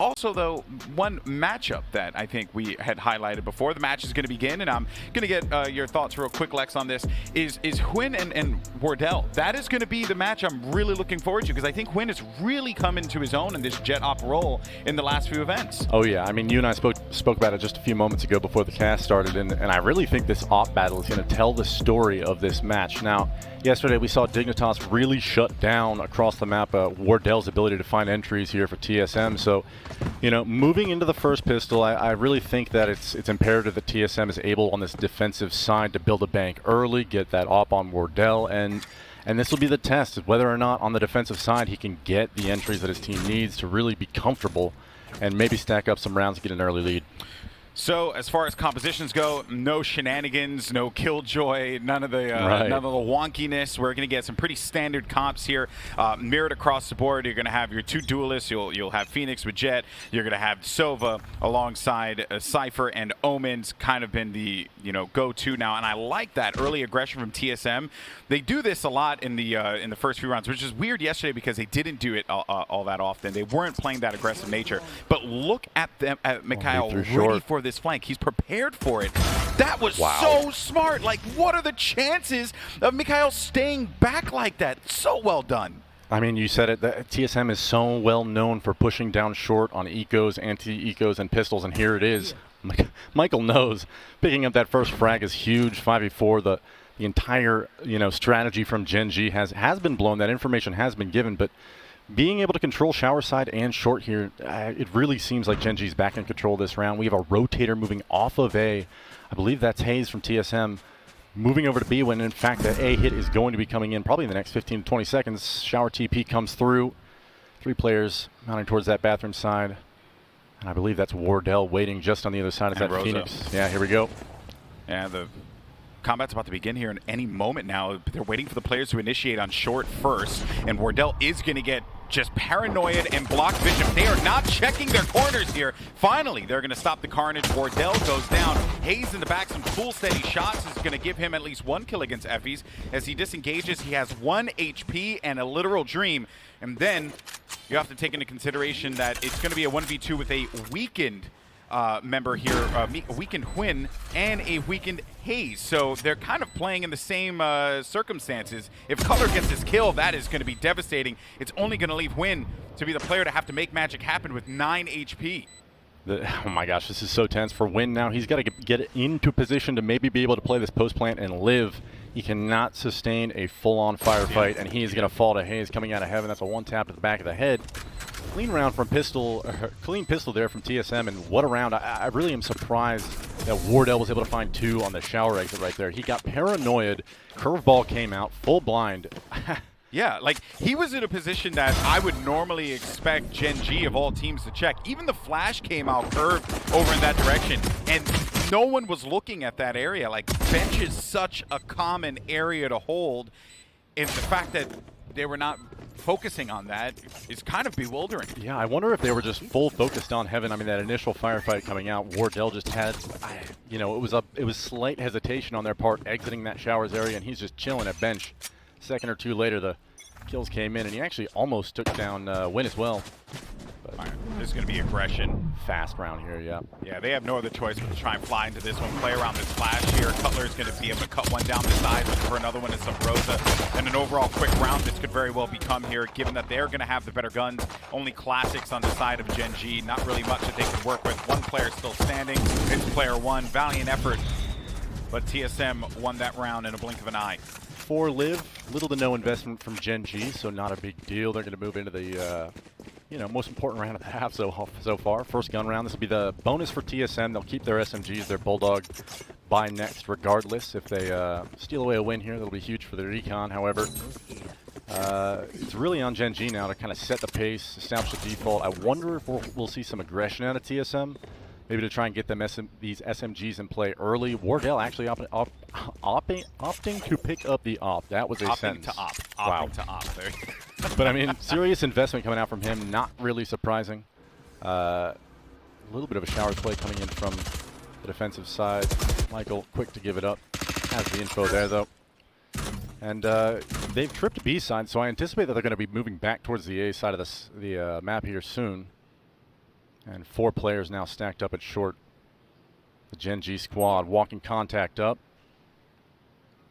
also, though, one matchup that I think we had highlighted before the match is going to begin, and I'm going to get your thoughts real quick, Lex, on this, is Hwin and Wardell. That is going to be the match I'm really looking forward to, because I think Hwin has really come into his own in this jet op role in the last few events. Oh yeah, I mean, you and I spoke about it just a few moments ago before the cast started, and I really think this op battle is going to tell the story of this match. Now, yesterday we saw Dignitas really shut down across the map Wardell's ability to find entries here for TSM. So, you know, moving into the first pistol, I really think that it's imperative that TSM is able on this defensive side to build a bank early, get that op on Wardell, and this will be the test of whether or not on the defensive side he can get the entries that his team needs to really be comfortable and maybe stack up some rounds to get an early lead. So as far as compositions go, no shenanigans, no killjoy, none of the wonkiness. We're going to get some pretty standard comps here, mirrored across the board. You're going to have your two duelists. You'll have Phoenix with Jet. You're going to have Sova alongside Cypher and Omen's kind of been the go-to now, and I like that early aggression from TSM. They do this a lot in the first few rounds, which is weird yesterday because they didn't do it all that often. They weren't playing that aggressive nature. But look at them, at Mikhail ready for this flank. He's prepared for it. That was so smart. Like, what are the chances of Mikhail staying back like that? So well done. I mean, you said it. The TSM is so well known for pushing down short on ecos, anti-ecos, and pistols, and here it is. Michael knows picking up that first frag is huge. 5v4. The entire strategy from Gen.G has been blown. That information has been given, but being able to control shower side and short here, it really seems like Gen.G's back in control this round. We have a rotator moving off of A. I believe that's Hayes from TSM moving over to B, when in fact the A hit is going to be coming in probably in the next 15 to 20 seconds. Shower TP comes through. 3 players mounting towards that bathroom side. And I believe that's Wardell waiting just on the other side of that Phoenix. Yeah, here we go. Yeah, the combat's about to begin here in any moment now. They're waiting for the players to initiate on short first, and Wardell is going to get just paranoid and block vision. They are not checking their corners here. Finally, they're going to stop the carnage. Wardell goes down. Hayes in the back, some cool steady shots is going to give him at least 1 kill against Effys. As he disengages, he has 1 HP and a literal dream. And then you have to take into consideration that it's going to be a 1v2 with a weakened member here, a weakened Hwin and a weakened Hayes. So they're kind of playing in the same circumstances. If Color gets his kill, that is going to be devastating. It's only going to leave Hwin to be the player to have to make magic happen with 9 HP. Oh my gosh, this is so tense for Hwin now. He's got to get into position to maybe be able to play this post plant and live. He cannot sustain a full-on firefight, and he is going to fall to Hayes coming out of heaven. That's a 1-tap to the back of the head. Clean round from pistol, clean pistol there from TSM, and what a round. I really am surprised that Wardell was able to find 2 on the shower exit right there. He got paranoid, curveball came out, full blind. Yeah, like, he was in a position that I would normally expect Gen.G of all teams to check. Even the flash came out curved over in that direction, and no one was looking at that area. Like, bench is such a common area to hold, and the fact that they were not focusing on that is kind of bewildering. Yeah, I wonder if they were just full focused on heaven. I mean, that initial firefight coming out, Wardell just had, it was slight hesitation on their part exiting that showers area, and he's just chilling at bench. Second or 2 later, the kills came in, and he actually almost took down Hwin as well. But there's going to be aggression. Fast round here, yeah. Yeah, they have no other choice but to try and fly into this one, play around this flash here. Cutler is going to be able to cut one down the side, look for another one in some Rosa. And an overall quick round this could very well become here, given that they're going to have the better guns. Only classics on the side of Gen.G. Not really much that they can work with. One player still standing. It's player 1. Valiant effort. But TSM won that round in a blink of an eye. 4 live, little to no investment from Gen.G, so not a big deal. They're going to move into the most important round of the half so far. First gun round. This will be the bonus for TSM. They'll keep their SMGs, their Bulldog, by next regardless. If they steal away a win here, that'll be huge for their recon. However, it's really on Gen.G now to kind of set the pace, establish the default. I wonder if we'll see some aggression out of TSM. Maybe to try and get them these SMGs in play early. Wardell actually opting to pick up the op. That was a sentence. Opting to op. There. But I mean, serious investment coming out from him. Not really surprising. A little bit of a shower play coming in from the defensive side. Michael quick to give it up. Has the info there though. And they've tripped B side, so I anticipate that they're going to be moving back towards the A side of the map here soon. And 4 players now stacked up at short. The Gen.G squad walking contact up.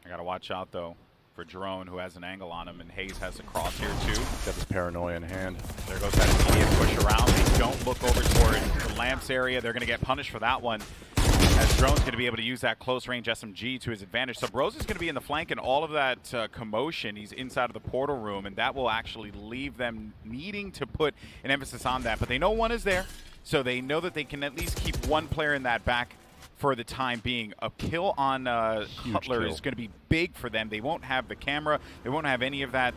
I got to watch out, though, for Drone, who has an angle on him, and Hayes has a cross here, too. Got this paranoia in hand. There goes that immediate push around. They don't look over toward the lamps area. They're going to get punished for that one, as Drone's going to be able to use that close-range SMG to his advantage. So Bros is going to be in the flank, and all of that commotion, he's inside of the portal room, and that will actually leave them needing to put an emphasis on that. But they know one is there, so they know that they can at least keep one player in that back for the time being. A kill on Cutler is going to be big for them. They won't have the camera. They won't have any of that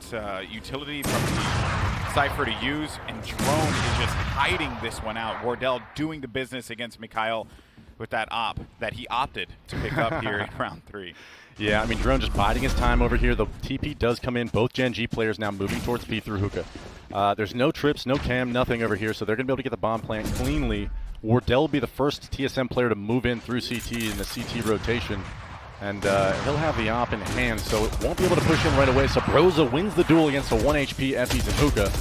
utility from the Cypher to use, and Drone is just hiding this one out. Wardell doing the business against Mikhail with that op that he opted to pick up here in round 3. Yeah, I mean, Drone just biding his time over here. The TP does come in. Both Gen.G players now moving towards B through hookah. There's no trips, no cam, nothing over here, so they're going to be able to get the bomb plant cleanly. Wardell will be the first TSM player to move in through CT in the CT rotation. And he'll have the op in hand, so it won't be able to push in right away. So Broza wins the duel against a 1 HP Effie's and hookah.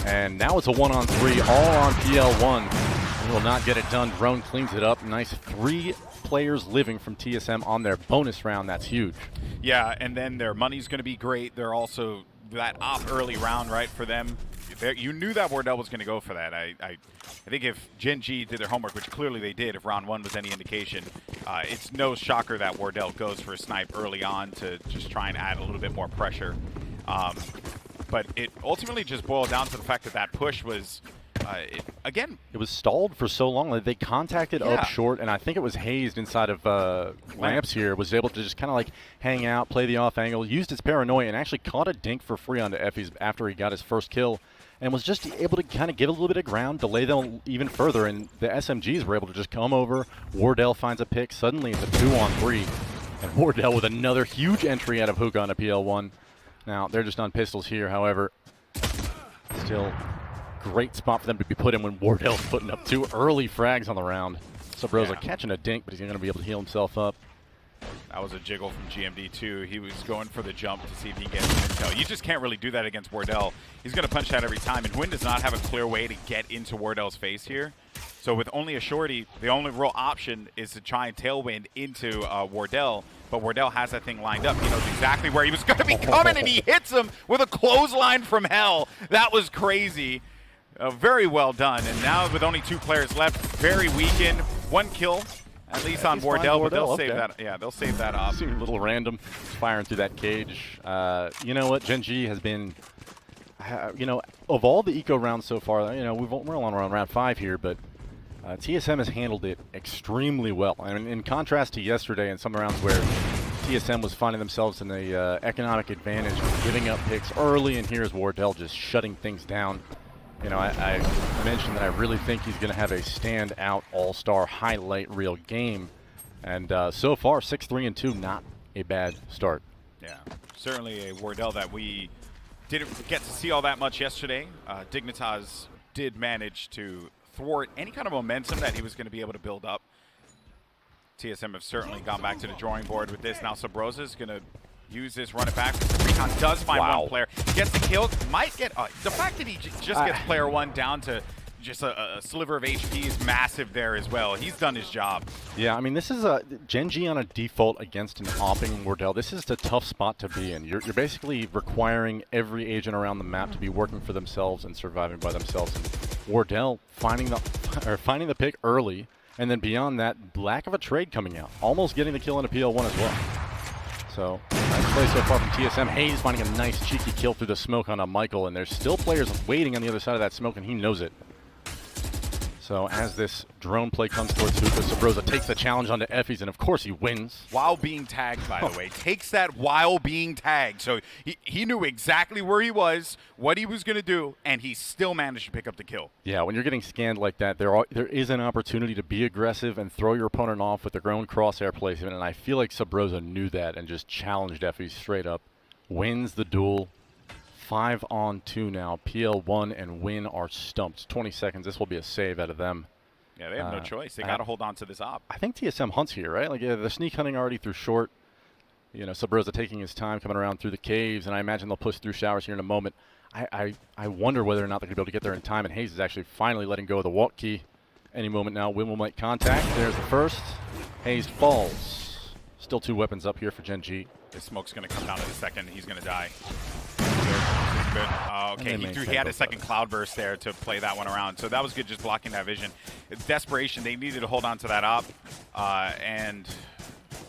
And now it's a 1-on-3, all on PL1. He will not get it done. Drone cleans it up. Nice 3 players living from TSM on their bonus round. That's huge. Yeah, and then their money's going to be great. They're also that op early round, right, for them. You knew that Wardell was going to go for that. I think if Gen.G did their homework, which clearly they did, if round 1 was any indication, it's no shocker that Wardell goes for a snipe early on to just try and add a little bit more pressure. But it ultimately just boiled down to the fact that that push was, again, it was stalled for so long that they contacted up short, and I think it was hazed inside of lamps here, was able to just kind of like hang out, play the off angle, used his paranoia, and actually caught a dink for free onto Effie's after he got his first kill, and was just able to kind of give a little bit of ground, delay them even further, and the SMGs were able to just come over. Wardell finds a pick. Suddenly it's a 2-on-3, and Wardell with another huge entry out of hookah on a PL1. Now, they're just on pistols here, however. Still great spot for them to be put in when Wardell's putting up 2 early frags on the round. So Broza catching a dink, but he's going to be able to heal himself up. That was a jiggle from GMD too. He was going for the jump to see if he can get some intel. You just can't really do that against Wardell. He's going to punch that every time, and Huynh does not have a clear way to get into Wardell's face here. So with only a shorty, the only real option is to try and tailwind into Wardell, but Wardell has that thing lined up. He knows exactly where he was going to be coming, and he hits him with a clothesline from hell. That was crazy. Very well done, and now with only 2 players left, very weakened. 1 kill. At least on Wardell, but they'll save that. Yeah, they'll save that off. Seemed a little random, firing through that cage. You know what? Gen.G has been, you know, of all the eco rounds so far, you know, we're on round 5 here, but TSM has handled it extremely well. I mean, in contrast to yesterday and some rounds where TSM was finding themselves in the economic advantage, giving up picks early, and here's Wardell just shutting things down. You know, I mentioned that I really think he's going to have a standout all-star highlight reel game. And so far, 6-3-2, not a bad start. Yeah, certainly a Wardell that we didn't get to see all that much yesterday. Dignitas did manage to thwart any kind of momentum that he was going to be able to build up. TSM have certainly gone back to the drawing board with this. Now Sabroza is going to use this, run it back. Recon does find one player. Gets the kill. Might get the fact that he just gets player 1 down to just a sliver of HP is massive there as well. He's done his job. Yeah, I mean, this is a Gen.G on a default against an opping Wardell. This is a tough spot to be in. You're basically requiring every agent around the map to be working for themselves and surviving by themselves. And Wardell finding the pick early, and then beyond that, lack of a trade coming out, almost getting the kill on a PL1 as well. So, nice play so far from TSM. Hayes finding a nice cheeky kill through the smoke on a Michael, and there's still players waiting on the other side of that smoke, and he knows it. So as this drone play comes towards Hookah, Sabroza takes the challenge onto Effie's, and of course he wins. While being tagged, by the way. Takes that while being tagged. So he knew exactly where he was, what he was going to do, and he still managed to pick up the kill. Yeah, when you're getting scanned like that, there is an opportunity to be aggressive and throw your opponent off with their own crosshair placement, and I feel like Sabroza knew that and just challenged Effie straight up. Wins the duel. 5-on-2 now. PL1 and Win are stumped. 20 seconds. This will be a save out of them. Yeah, they have no choice. They got to hold on to this op. I think TSM hunts here, right? Like, they're sneak hunting already through short. You know, Sabroza taking his time coming around through the caves, and I imagine they'll push through showers here in a moment. I wonder whether or not they're going to be able to get there in time, and Hayes is actually finally letting go of the walk key. any moment now. Win will make contact. There's the first. Hayes falls. Still 2 weapons up here for Gen.G. The smoke's going to come down in a second. He's going to die. Good. Okay, he had a second cloudburst there to play that one around. So that was good, just blocking that vision. It's desperation. They needed to hold on to that op. And,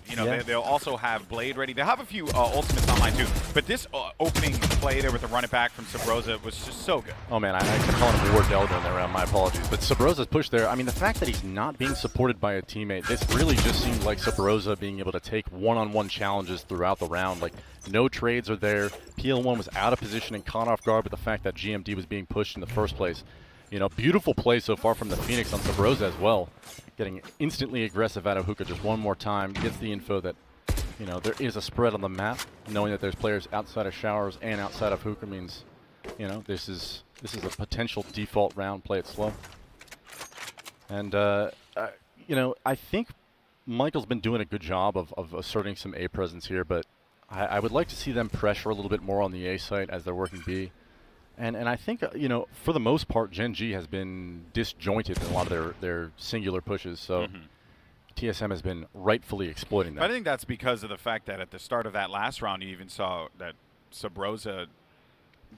you know, they'll also have Blade ready. They'll have a few ultimates online, too. But this opening play there with the run it back from Subroza was just so good. Oh, man, I kept calling him Wardell during that round. My apologies. But Subroza's push there, I mean, the fact that he's not being supported by a teammate, this really just seemed like Subroza being able to take one-on-one challenges throughout the round. Like, no trades are there. PL1 was out of position and caught off guard with the fact that GMD was being pushed in the first place. You know, beautiful play so far from the Phoenix on Subroza as well. Getting instantly aggressive out of Hookah just one more time. Gets the info that, you know, there is a spread on the map. Knowing that there's players outside of Showers and outside of Hookah means, you know, this is a potential default round. Play it slow. And, you know, I think Michael's been doing a good job of asserting some A presence here, but I would like to see them pressure a little bit more on the A site as they're working B. And I think, you know, for the most part, Gen.G has been disjointed in a lot of their singular pushes. So TSM has been rightfully exploiting that. I think that's because of the fact that at the start of that last round, you even saw that Subroza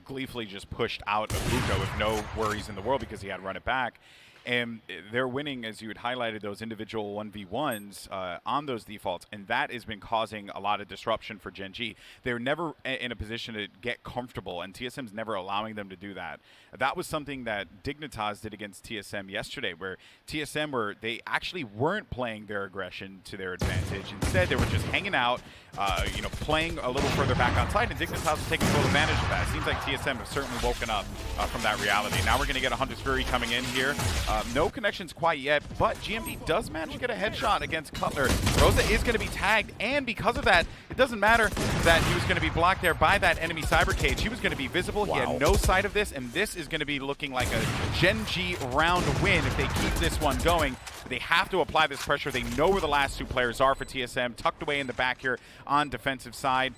gleefully just pushed out of Hookah with no worries in the world because he had run it back. And they're winning, as you had highlighted, those individual 1v1s on those defaults, and that has been causing a lot of disruption for Gen.G. They're never in a position to get comfortable, and TSM's never allowing them to do that. That was something that Dignitas did against TSM yesterday, where TSM they actually weren't playing their aggression to their advantage. Instead, they were just hanging out, you know, playing a little further back on site, and Dignitas was taking full advantage of that. It seems like TSM have certainly woken up from that reality. Now we're going to get a Hunter's Fury coming in here. No connections quite yet, but GMD does manage to get a headshot against Cutler. Rosa is going to be tagged, and because of that, it doesn't matter that he was going to be blocked there by that enemy cyber cage. He was going to be visible. Wow. He had no sight of this, and this is going to be looking like a Gen.G round win if they keep this one going. They have to apply this pressure. They know where the last 2 players are for TSM, tucked away in the back here on defensive side.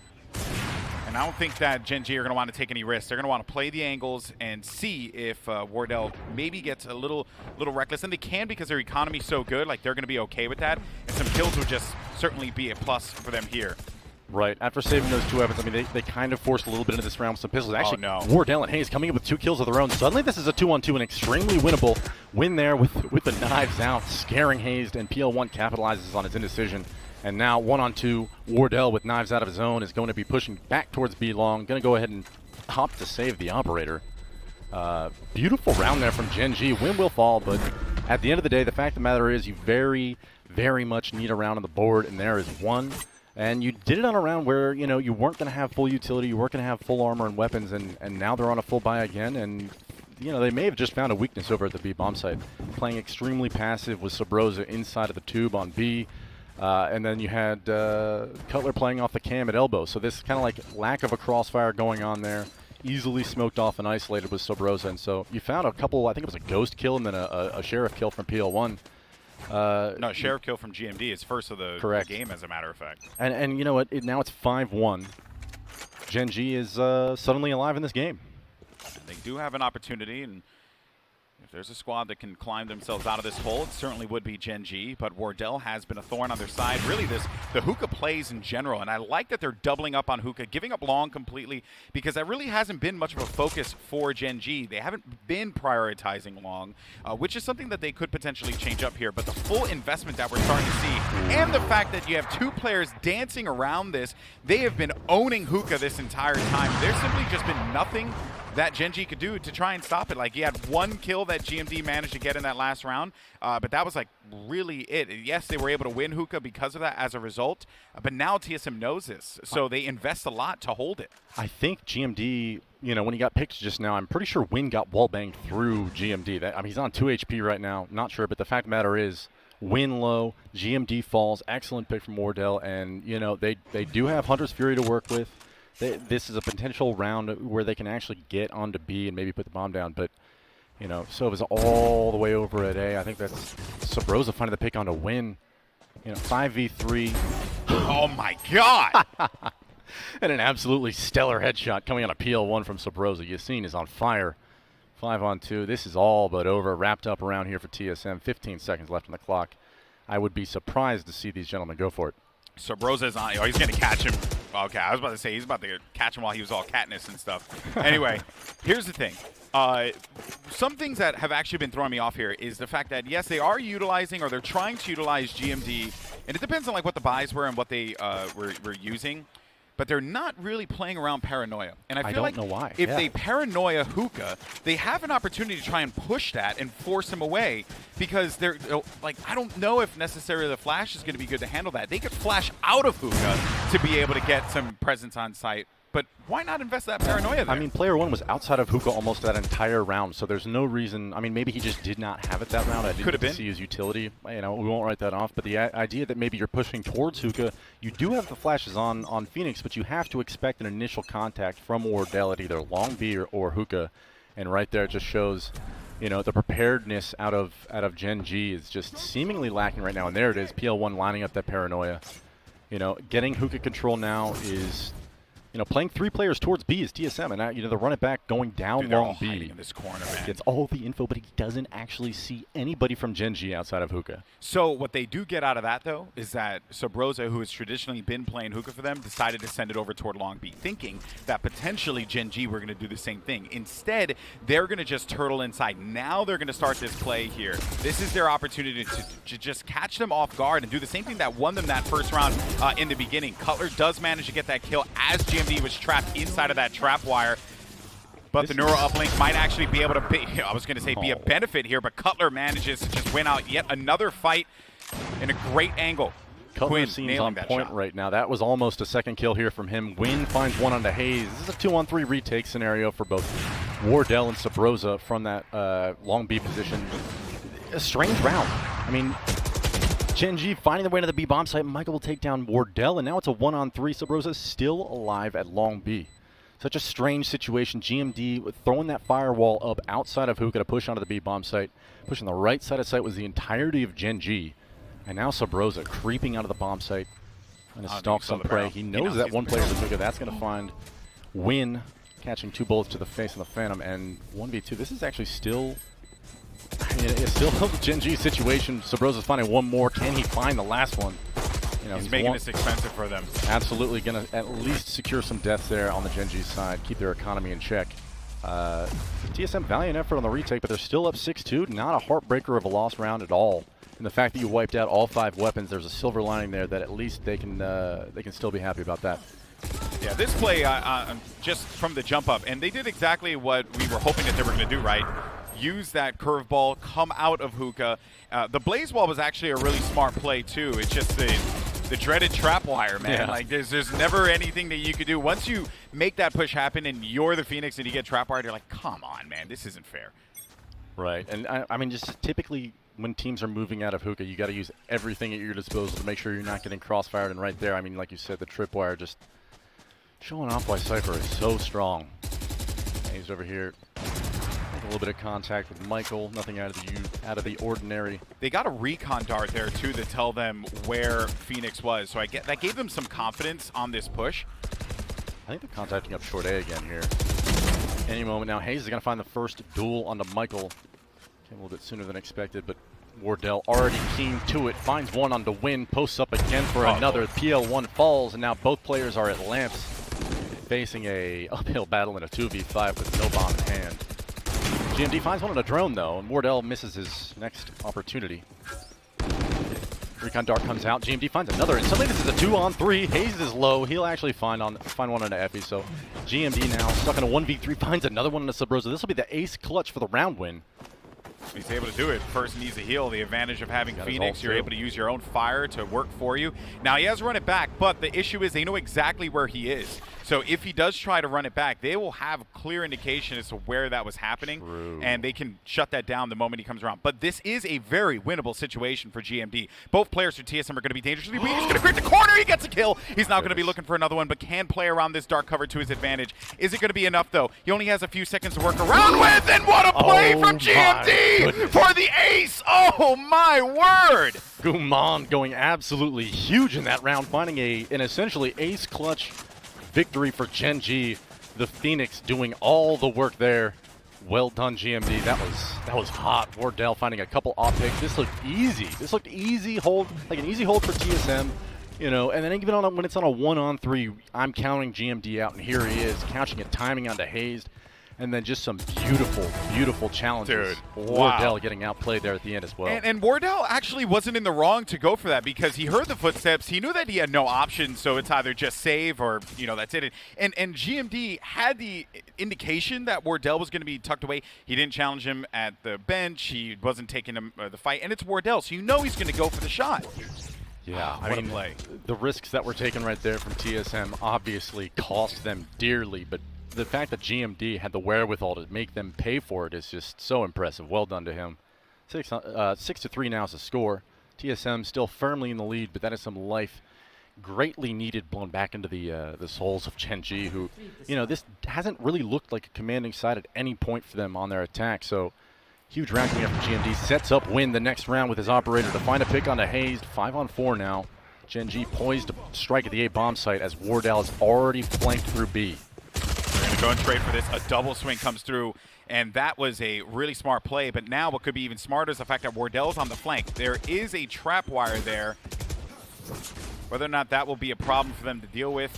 And I don't think that Gen.G are going to want to take any risks. They're going to want to play the angles and see if Wardell maybe gets a little reckless. And they can because their economy's so good. Like, they're going to be okay with that. And some kills would just certainly be a plus for them here. Right. After saving those 2 weapons, I mean, they kind of forced a little bit into this round with some pistols. Actually, Wardell and Hayes coming in with 2 kills of their own. Suddenly, this is a 2-on-2, an extremely winnable win there with the knives out, scaring Hayes, and PL1 capitalizes on his indecision. And now 1-on-2, Wardell with knives out of his own is going to be pushing back towards B long. Going to go ahead and hop to save the operator. Beautiful round there from Gen.G. Win will fall, but at the end of the day, the fact of the matter is you very, very much need a round on the board, and there is one. And you did it on a round where, you know, you weren't going to have full utility, you weren't going to have full armor and weapons, and now they're on a full buy again, and, you know, they may have just found a weakness over at the B bomb site. Playing extremely passive with Subroza inside of the tube on B. And then you had Cutler playing off the cam at elbow. So this kind of like lack of a crossfire going on there. Easily smoked off and isolated with Subroza. And so you found a couple, I think it was a ghost kill and then a sheriff kill from PL1. No, sheriff kill from GMD. It's first of the game, as a matter of fact. And you know what? Now it's 5-1. Gen.G is suddenly alive in this game. And they do have an opportunity, and if there's a squad that can climb themselves out of this hole, it certainly would be Gen.G, but Wardell has been a thorn on their side. Really, the Hookah plays in general, and I like that they're doubling up on Hookah, giving up long completely, because that really hasn't been much of a focus for Gen.G. They haven't been prioritizing long, which is something that they could potentially change up here, but the full investment that we're starting to see, and the fact that you have 2 players dancing around this, they have been owning Hookah this entire time. There's simply just been nothing that Gen.G could do to try and stop it. Like, he had 1 kill that GMD managed to get in that last round, but that was like really it. Yes, they were able to win Hookah because of that as a result, but now TSM knows this, so they invest a lot to hold it. I think GMD, you know, when he got picked just now, I'm pretty sure Win got wallbanged through GMD. I mean, he's on 2 HP right now, not sure, but the fact of the matter is, Win low, GMD falls, excellent pick from Wardell, and, you know, they do have Hunter's Fury to work with. This is a potential round where they can actually get onto B and maybe put the bomb down, but, you know, Sova's all the way over at A. I think that's Subroza finding the pick onto Win. You know, 5v3. Oh my God! And an absolutely stellar headshot coming on a PL1 from Subroza. Yassine is on fire. 5-on-2. This is all but over. Wrapped up around here for TSM. 15 seconds left on the clock. I would be surprised to see these gentlemen go for it. So Broza's on. Oh, he's going to catch him. Okay, I was about to say he's about to catch him while he was all Katniss and stuff. Anyway, here's the thing. Some things that have actually been throwing me off here is the fact that, yes, they are utilizing, or they're trying to utilize GMD, and it depends on like what the buys were and what they were using, but they're not really playing around paranoia. And I feel like don't know why. If they paranoia Hookah, they have an opportunity to try and push that and force him away, because they're like, I don't know if necessarily the flash is going to be good to handle that. They could flash out of Hookah to be able to get some presence on site. But why not invest that paranoia there? I mean, player one was outside of Hookah almost that entire round, so there's no reason. I mean, maybe he just did not have it that round. I didn't see his utility. You know, we won't write that off. But the idea that maybe you're pushing towards Hookah, you do have the flashes on Phoenix, but you have to expect an initial contact from Wardell at either Long B or Hookah. And right there, it just shows, you know, the preparedness out of Gen.G is just seemingly lacking right now. And there it is, PL1 lining up that paranoia. You know, getting Hookah control now is, you know, playing 3 players towards B is TSM, and now, you know, the run it back going down long B. In this corner, man. Gets all the info, but he doesn't actually see anybody from Gen.G outside of Hookah. So what they do get out of that, though, is that Sabroza, who has traditionally been playing Hookah for them, decided to send it over toward long B, thinking that potentially Gen.G were going to do the same thing. Instead, they're going to just turtle inside. Now they're going to start this play here. This is their opportunity to just catch them off guard and do the same thing that won them that first round in the beginning. Cutler does manage to get that kill as GMD was trapped inside of that trap wire. But the Neuro uplink might actually be able to be, I was going to say be a benefit here, but Cutler manages to just win out yet another fight in a great angle. Cutler seems on point right now. That was almost a second kill here from him. Win finds one onto Hayes. This is a 2-on-3 retake scenario for both Wardell and Sabroza from that long B position. A strange round. I mean, Gen.G finding their way to the B bomb site. Michael will take down Wardell, and now it's a 1-on-3. Sabroza still alive at long B. Such a strange situation. GMD throwing that firewall up outside of Hookah to push onto the B bomb site. Pushing the right side of site was the entirety of Gen.G. And now Sabroza creeping out of the bomb site. And stalks some prey. He knows that one player is Hookah. That's going to find Win, catching 2 bullets to the face of the Phantom. And 1v2. This is actually still... it's still a Gen.G situation. Sabroza's finding one more. Can he find the last one? You know, he's making this expensive for them. Absolutely going to at least secure some deaths there on the Gen.G side. Keep their economy in check. TSM valiant effort on the retake, but they're still up 6-2. Not a heartbreaker of a lost round at all. And the fact that you wiped out all 5 weapons, there's a silver lining there that at least they can still be happy about that. Yeah, this play just from the jump up, and they did exactly what we were hoping that they were going to do, right? Use that curveball, come out of Hookah. The Blaze Wall was actually a really smart play too. It's just the dreaded trap wire, man. Yeah. Like there's never anything that you could do. Once you make that push happen and you're the Phoenix and you get trap wired, you're like, come on, man, this isn't fair. Right, and I mean, just typically when teams are moving out of Hookah, you got to use everything at your disposal to make sure you're not getting crossfired. And right there, I mean, like you said, the tripwire just showing off why Cypher is so strong. And he's over here. A little bit of contact with Michael, nothing out of the ordinary. They got a recon dart there too to tell them where Phoenix was, so that gave them some confidence on this push. I think they're contacting up short A again here. Any moment now, Hayes is going to find the first duel onto Michael. Came a little bit sooner than expected, but Wardell already keen to it. Finds one onto Win, posts up again for another. PL1 falls, and now both players are at lamps, facing a uphill battle in a 2v5 with no bomb in hand. GMD finds one on a drone, though, and Wardell misses his next opportunity. Recon Dart comes out. GMD finds another, and suddenly this is a 2-on-3. Hayes is low. He'll actually find one onto Effie, so GMD now stuck in a 1v3, finds another one onto Sabroza. This will be the ace clutch for the round win. He's able to do it. First needs a heal. The advantage of having Phoenix, you're able to use your own fire to work for you. Now, he has run it back, but the issue is they know exactly where he is. So if he does try to run it back, they will have a clear indication as to where that was happening. True. And they can shut that down the moment he comes around. But this is a very winnable situation for GMD. Both players for TSM are going to be dangerously weak. He's going to create the corner. He gets a kill. He's now going to be looking for another one, but can play around this dark cover to his advantage. Is it going to be enough, though? He only has a few seconds to work around with, and what a play from GMD for the ace. Oh, my word. Guman going absolutely huge in that round, finding an essentially ace clutch victory for Gen.G. The Phoenix doing all the work there. Well done, GMD. That was hot. Wardell finding a couple op picks. This looked easy. This looked easy hold, like an easy hold for TSM. You know, and then even when it's on a 1-on-3, I'm counting GMD out, and here he is, catching it, timing onto Hazed, and then just some beautiful, beautiful challenges. Dude, Wardell getting outplayed there at the end as well. And Wardell actually wasn't in the wrong to go for that because he heard the footsteps. He knew that he had no option, so it's either just save or, you know, that's it. And GMD had the indication that Wardell was going to be tucked away. He didn't challenge him at the bench. He wasn't taking him the fight, and it's Wardell, so you know he's going to go for the shot. Yeah, I mean, the risks that were taken right there from TSM obviously cost them dearly, but the fact that GMD had the wherewithal to make them pay for it is just so impressive. Well done to him. 6-3 now is the score. TSM still firmly in the lead, but that is some life greatly needed blown back into the souls of Gen.G, who, you know, this hasn't really looked like a commanding side at any point for them on their attack. So huge round coming up from GMD. Sets up Win the next round with his operator to find a pick onto Hazed. 5-on-4 now. Gen.G poised to strike at the A bomb site as Wardell is already flanked through B. Going straight for this, a double swing comes through, and that was a really smart play. But now what could be even smarter is the fact that Wardell's on the flank. There is a trap wire there. Whether or not that will be a problem for them to deal with,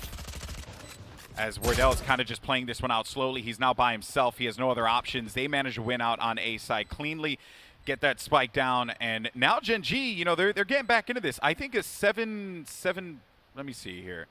as Wardell is kind of just playing this one out slowly. He's now by himself. He has no other options. They manage to win out on A side cleanly, get that spike down, and now Gen.G, you know, they're getting back into this. I think a 7-7. Let me see here.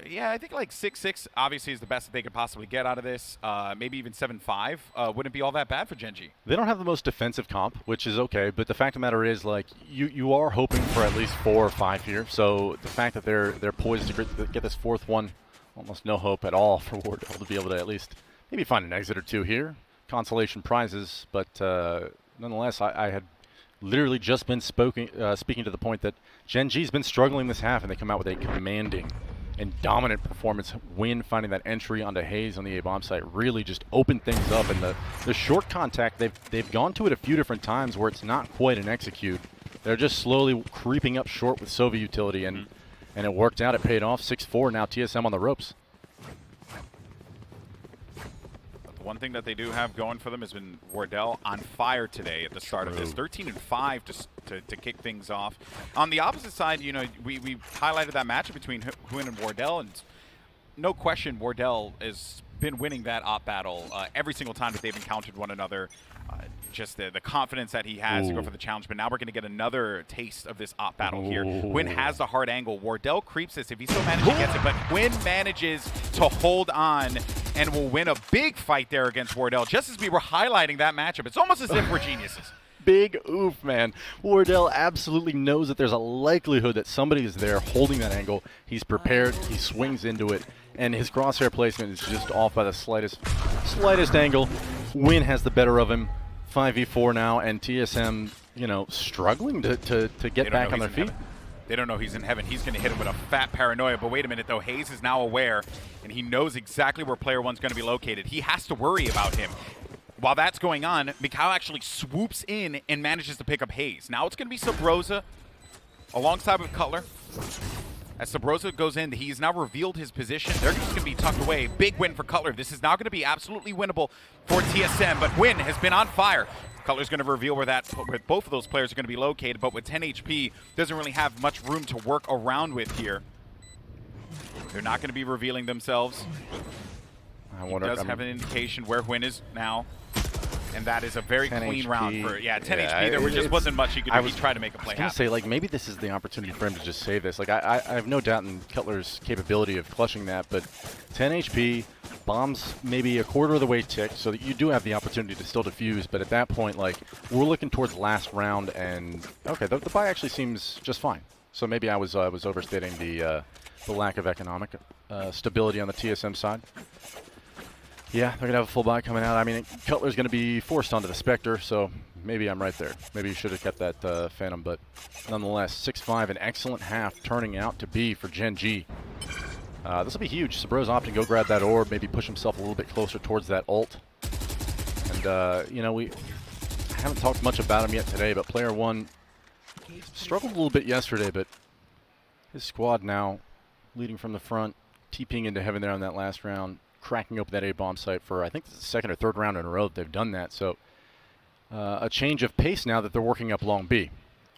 Yeah, I think like 6-6 obviously is the best that they could possibly get out of this. Maybe even 7-5 wouldn't be all that bad for Gen.G. They don't have the most defensive comp, which is okay, but the fact of the matter is, like, you are hoping for at least 4 or 5 here. So the fact that they're poised to get this fourth one, almost no hope at all for Wardell to be able to at least maybe find an exit or two here. Consolation prizes, but nonetheless, I had literally just been speaking to the point that Gen.G's been struggling this half, and they come out with a commanding and dominant performance. Win finding that entry onto Hazed on the A-bomb site really just opened things up, and the short contact, they've gone to it a few different times where it's not quite an execute. They're just slowly creeping up short with Sova utility, and it worked out. It paid off. 6-4 now, TSM on the ropes. One thing that they do have going for them has been Wardell on fire today at the start of this. 13-5 to kick things off. On the opposite side, you know, we highlighted that matchup between Huynh and Wardell, and no question Wardell has been winning that op battle every single time that they've encountered one another. Just the confidence that he has to go for the challenge. But now we're going to get another taste of this op battle here. Huynh has the hard angle. Wardell creeps this if he still manages to get it, but Huynh manages to hold on and will win a big fight there against Wardell. Just as we were highlighting that matchup, it's almost as if we're geniuses. Big oof, man. Wardell absolutely knows that there's a likelihood that somebody is there holding that angle. He's prepared. He swings into it, and his crosshair placement is just off by the slightest angle. Huynh has the better of him. 5v4 now, and TSM, you know, struggling to get back on their feet. They don't know he's in heaven. He's going to hit him with a fat paranoia. But wait a minute, though. Hazed is now aware, and he knows exactly where player one's going to be located. He has to worry about him. While that's going on, Mikhail actually swoops in and manages to pick up Hazed. Now it's going to be Subroza alongside with Cutler. As Subroza goes in, he's now revealed his position. They're just going to be tucked away. Big win for Cutler. This is now going to be absolutely winnable for TSM, but Huynh has been on fire. Cutler's going to reveal where both of those players are going to be located, but with 10 HP, doesn't really have much room to work around with here. They're not going to be revealing themselves. He does have an indication where Huynh is now. And that is a very clean HP. Round for 10 HP. There just wasn't much he could do. He tried to make a play happen. I was going to say, like, maybe this is the opportunity for him to just save this. Like, I have no doubt in Cutler's capability of clutching that, but 10 HP, bombs maybe a quarter of the way ticked, so that you do have the opportunity to still defuse. But at that point, like, we're looking towards last round, and okay, the buy actually seems just fine. So maybe I was overstating the lack of economic stability on the TSM side. Yeah, they're going to have a full buy coming out. I mean, Cutler's going to be forced onto the Spectre, so maybe I'm right there. Maybe you should have kept that Phantom, but nonetheless, 6-5, an excellent half turning out to be for Gen.G. This will be huge. Subroza opting to go grab that orb, maybe push himself a little bit closer towards that ult. And, you know, we haven't talked much about him yet today, but player one struggled a little bit yesterday, but his squad now leading from the front, TPing into heaven there on that last round. cracking open that A-bomb site for, I think, the second or third round in a row that they've done that. So a change of pace now that they're working up long B.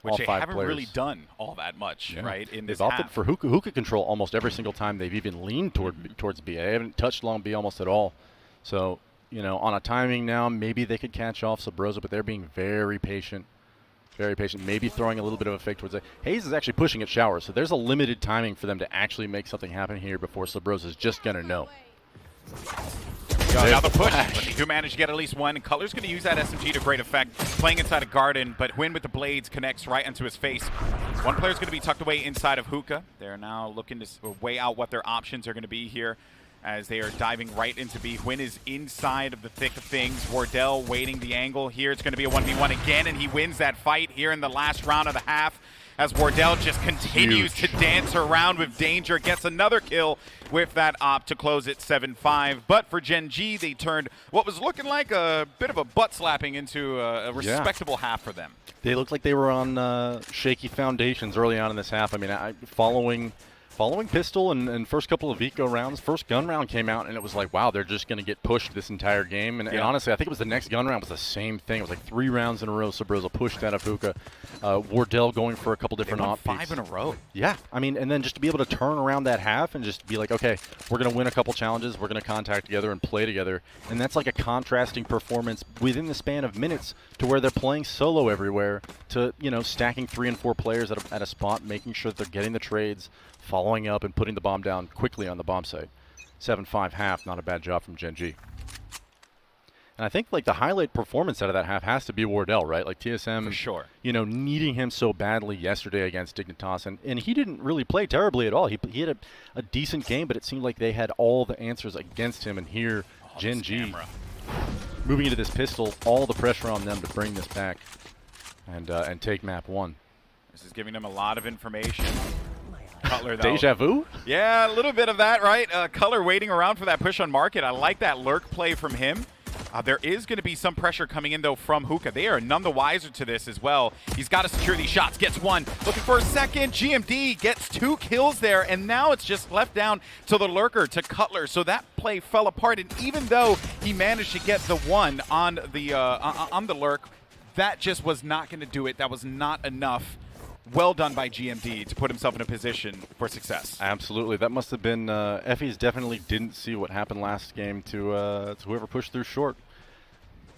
Which they haven't players. really done all that much, right? In this They've opted half. for hookah control almost every single time they've even leaned towards B. They haven't touched long B almost at all. So, you know, on a timing now, maybe they could catch off Sabrosa, but they're being very patient. Very patient, maybe throwing a little bit of a fake towards it. Hayes is actually pushing at Showers, so there's a limited timing for them to actually make something happen here before Sabrosa is just going to know. Now the push, but they do manage to get at least one. And Color's going to use that SMG to great effect, playing inside a garden, but Huynh with the blades connects right into his face. One player's going to be tucked away inside of Hookah. They're now looking to weigh out what their options are going to be here as they are diving right into B. Huynh is inside of the thick of things. Wardell waiting the angle here. It's going to be a 1v1 again, and he wins that fight here in the last round of the half as Wardell just continues to dance around with danger, gets another kill with that op to close it 7-5. But for Gen.G, they turned what was looking like a bit of a butt slapping into a respectable half for them. They looked like they were on shaky foundations early on in this half. I mean, following Pistol and first couple of eco rounds, first gun round came out, and it was like, wow, they're just going to get pushed this entire game. And honestly, I think it was the next gun round was the same thing. It was like 3 rounds in a row. Sabrosa pushed out of Hookah. Wardell going for a couple different op peaks. 5 in a row. Yeah, I mean, and then just to be able to turn around that half and just be like, okay, we're going to win a couple challenges, we're going to contact together and play together. And that's like a contrasting performance within the span of minutes to where they're playing solo everywhere to, you know, stacking 3 and 4 players at a spot, making sure that they're getting the trades, following up and putting the bomb down quickly on the bomb site. 7-5 half, not a bad job from Gen.G. And I think like the highlight performance out of that half has to be Wardell, right? Like TSM, for sure, you know, needing him so badly yesterday against Dignitas, and he didn't really play terribly at all. He had a decent game, but it seemed like they had all the answers against him. And here, Gen.G moving into this pistol, all the pressure on them to bring this back and take map 1. This is giving them a lot of information. Cutler, though. Deja vu? Yeah, a little bit of that, right? Color waiting around for that push on market. I like that lurk play from him. There is going to be some pressure coming in, though, from Hookah. They are none the wiser to this as well. He's got to secure these shots. Gets one. Looking for a second. GMD gets 2 kills there, and now it's just left down to the lurker, to Cutler. So that play fell apart, and even though he managed to get the 1 on the lurk, that just was not going to do it. That was not enough. Well done by GMD to put himself in a position for success. Absolutely. That must have been Effie's definitely didn't see what happened last game to whoever pushed through short.